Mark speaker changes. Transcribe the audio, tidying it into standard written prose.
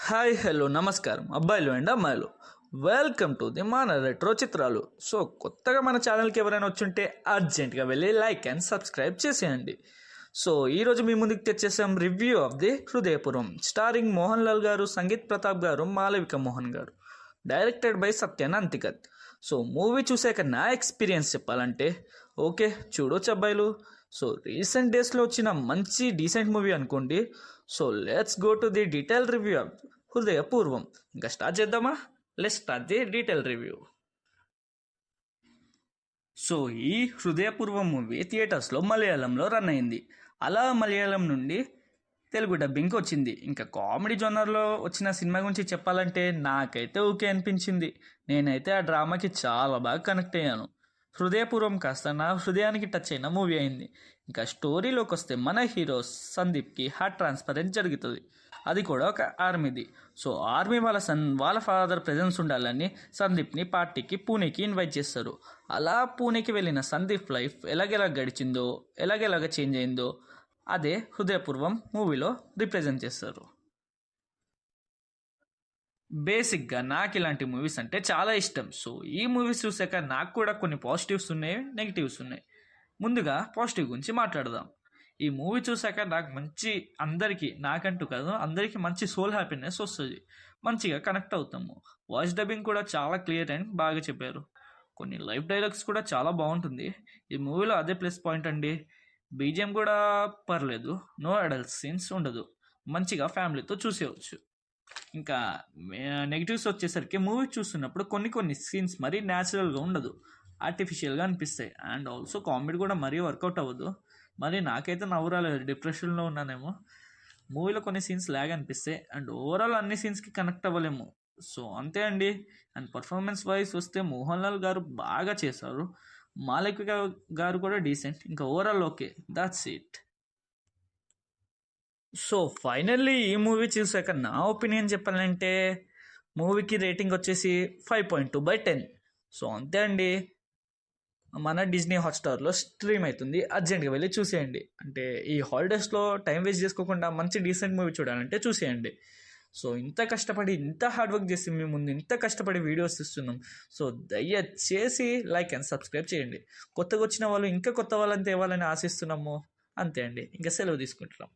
Speaker 1: Hi hello నమస్కారం అబ్బాయిలు and అమ్మాయిలు. వెల్కమ్ టు ది మన రెట్రో చిత్రాలు. సో కొత్తగా మన ఛానల్కి ఎవరైనా వచ్చుంటే అర్జెంట్గా వెళ్ళి లైక్ అండ్ సబ్స్క్రైబ్ చేసేయండి. సో ఈరోజు మీ ముందుకు తెచ్చేసాం review of the Hridayapuram, starring Mohan Lal garu, Sangeeth Prathap garu, Malavika Mohan garu, directed by Sathyan Anthikad. So movie చూసాక నా ఎక్స్పీరియన్స్ చెప్పాలంటే ఓకే చూడొచ్చు అబ్బాయిలు. సో రీసెంట్ డేస్లో వచ్చిన మంచి డీసెంట్ మూవీ అనుకోండి. So let's go to the detail review of Hridayapoorvam. ఇంకా స్టార్ట్ చేద్దామా? Let's start the detail review. So ఈ హృదయపూర్వం మూవీ థియేటర్స్లో మలయాళంలో రన్ అయింది. అలా మలయాళం నుండి తెలుగు డబ్బింగ్కి వచ్చింది. ఇంకా కామెడీ జోనర్లో వచ్చిన సినిమా గురించి చెప్పాలంటే నాకైతే ఓకే అనిపించింది. నేనైతే ఆ డ్రామాకి చాలా బాగా కనెక్ట్ అయ్యాను. హృదయపూర్వం కాస్త నా హృదయానికి టచ్ అయిన మూవీ అయింది. ఇంకా స్టోరీలోకి వస్తే మన హీరో సందీప్కి హార్ట్ ట్రాన్స్పరెంట్ జరుగుతుంది. అది కూడా ఒక ఆర్మీది. సో ఆర్మీ వాళ్ళ ఫాదర్ ప్రెజెన్స్ ఉండాలని సందీప్ని పార్టీకి పూణేకి ఇన్వైట్ చేస్తారు. అలా పూణేకి వెళ్ళిన సందీప్ లైఫ్ ఎలాగెలా గడిచిందో, ఎలాగెలాగ చేంజ్ అయిందో అదే హృదయపూర్వం మూవీలో రిప్రజెంట్ చేస్తారు. బేసిక్గా నాకు ఇలాంటి మూవీస్ అంటే చాలా ఇష్టం. సో ఈ మూవీస్ చూసాక నాకు కూడా కొన్ని పాజిటివ్స్ ఉన్నాయి, నెగిటివ్స్ ఉన్నాయి. ముందుగా పాజిటివ్ గురించి మాట్లాడదాం. ఈ మూవీ చూసాక నాకు మంచి, అందరికీ, నాకంటూ కాదు అందరికీ మంచి సోల్ హ్యాపీనెస్ వస్తుంది. మంచిగా కనెక్ట్ అవుతాము. వాయిస్ డబ్బింగ్ కూడా చాలా క్లియర్ అండ్ బాగా చెప్పారు. కొన్ని లైఫ్ డైలాగ్స్ కూడా చాలా బాగుంటుంది. ఈ మూవీలో అదే ప్లస్ పాయింట్ అండి. బీజిఎం కూడా పర్లేదు, నో అడల్ట్ సీన్స్ ఉండదు, మంచిగా ఫ్యామిలీతో చూసేయవచ్చు. ఇంకా నెగిటివ్స్ వచ్చేసరికి మూవీ చూస్తున్నప్పుడు కొన్ని కొన్ని సీన్స్ మరీ న్యాచురల్గా ఉండదు, ఆర్టిఫిషియల్గా అనిపిస్తాయి. అండ్ ఆల్సో కామెడీ కూడా మరీ వర్కౌట్ అవ్వదు. మరి నాకైతే నవ్వు రాలేదు, డిప్రెషన్లో ఉన్నానేమో. మూవీలో కొన్ని సీన్స్ లాగ్ అనిపిస్తాయి అండ్ ఓవరాల్ అన్ని సీన్స్కి కనెక్ట్ అవ్వలేము. సో అంతే అండి. అండ్ పర్ఫార్మెన్స్ వైజ్ వస్తే మోహన్ లాల్ గారు బాగా చేశారు, మాలవిక గారు కూడా డీసెంట్. ఇంకా overall okay, that's it. So finally ఈ మూవీ చూసాక నా ఒపీనియన్ చెప్పాలంటే మూవీకి రేటింగ్ వచ్చేసి 5.2/10. సో అంతే అండి. మన డిజ్నీ హాట్స్టార్లో స్ట్రీమ్ అవుతుంది, అర్జెంట్గా వెళ్ళి చూసేయండి. అంటే ఈ హాలిడేస్లో టైం వేస్ట్ చేసుకోకుండా మంచి డీసెంట్ మూవీ చూడాలంటే చూసేయండి. సో ఇంత కష్టపడి, ఇంత హార్డ్ వర్క్ చేసి మీ ముందు ఇంత కష్టపడి వీడియోస్ ఇస్తున్నాం. సో దయచేసి లైక్ అండ్ సబ్స్క్రైబ్ చేయండి. కొత్తగా వచ్చిన వాళ్ళు ఇంకా కొత్త వాళ్ళని తేవాలని ఆశిస్తున్నాము. అంతే అండి, ఇంకా సెలవు తీసుకుంటున్నాం.